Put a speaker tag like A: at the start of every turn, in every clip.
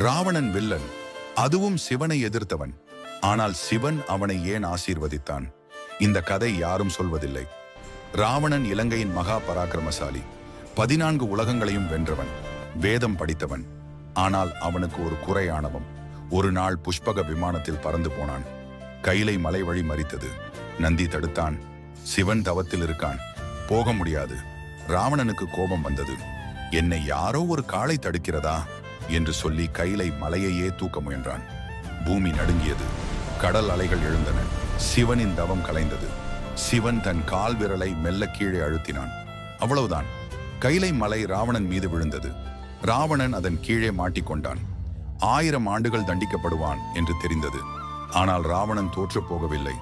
A: Ravanan villain, அதுவும் சிவனை எதிர்த்தவன். ஆனால் சிவன் அவனை ஏன் ஆசீர்வதித்தான்? இந்த கதை யாரும் சொல்வதில்லை. ராவணன் இலங்கையின் மகா பராக்கிரமசாலி, 14 உலகங்களையும் வென்றவன், வேதம் படித்தவன். ஆனால் அவனுக்கு ஒரு குறையானவம். ஒரு நாள் புஷ்பக விமானத்தில் பறந்து போனான். கைலை மலை வழி மறித்தது. நந்தி தடுத்தான். சிவன் தவத்தில் இருக்கான், போக முடியாது. ராவணனுக்கு கோபம் வந்தது. என்னை யாரோ ஒரு காளை தடுக்கிறதா என்று சொல்லி கைலை மலையையே தூக்க முயன்றான். பூமி நடுங்கியது. கடல் அலைகள் எழுந்தன. சிவனின் தவம் கலைந்தது. சிவன் தன் கால் விரலை மெல்ல கீழே அழுத்தினான். அவ்வளவுதான். கைலை மலை ராவணன் மீது விழுந்தது. ராவணன் அதன் கீழே மாட்டிக்கொண்டான். 1000 ஆண்டுகள் தண்டிக்கப்படுவான் என்று தெரிந்தது. ஆனால் ராவணன் தோற்று போகவில்லை.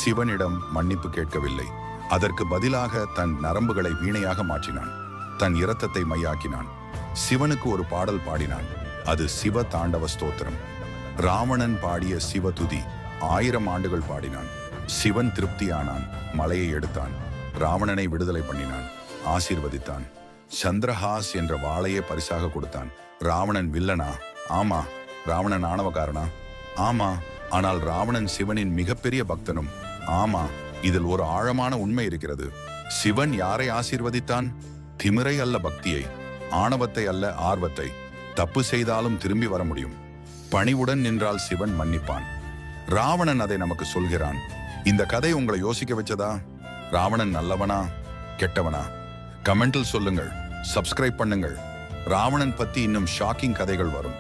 A: சிவனிடம் மன்னிப்பு கேட்கவில்லை. அதற்கு பதிலாக தன் நரம்புகளை வீணையாக மாற்றினான். தன் இரத்தத்தை மையாக்கினான். சிவனுக்கு ஒரு பாடல் பாடினான். அது சிவ தாண்டவ ஸ்தோத்திரம். ராவணன் பாடிய சிவதுதி 1000 ஆண்டுகள் பாடினான். சிவன் திருப்தியானான். மலையை எடுத்தான். ராவணனை விடுதலை பண்ணினான். ஆசீர்வதித்தான். சந்திரஹாஸ் என்ற வாளையே பரிசாக கொடுத்தான். ராவணன் வில்லனா? ஆமா. ராவணன் ஆணவக்காரனா? ஆமா. ஆனால் ராவணன் சிவனின் மிகப்பெரிய பக்தனும். ஆமா. இதில் ஒரு ஆழமான உண்மை இருக்கிறது. சிவன் யாரை ஆசீர்வதித்தான்? திமிரை அல்ல, பக்தியை. ஆணவத்தை அல்ல, ஆர்வத்தை. தப்பு செய்தாலும் திரும்பி வர முடியும். பணிவுடன் நின்றால் சிவன் மன்னிப்பான். ராவணன் அதை நமக்கு சொல்கிறான். இந்த கதை உங்களை யோசிக்க வச்சதா? ராவணன் நல்லவனா கெட்டவனா? கமெண்டில் சொல்லுங்கள். சப்ஸ்கிரைப் பண்ணுங்கள். ராவணன் பத்தி இன்னும் ஷாக்கிங் கதைகள் வரும்.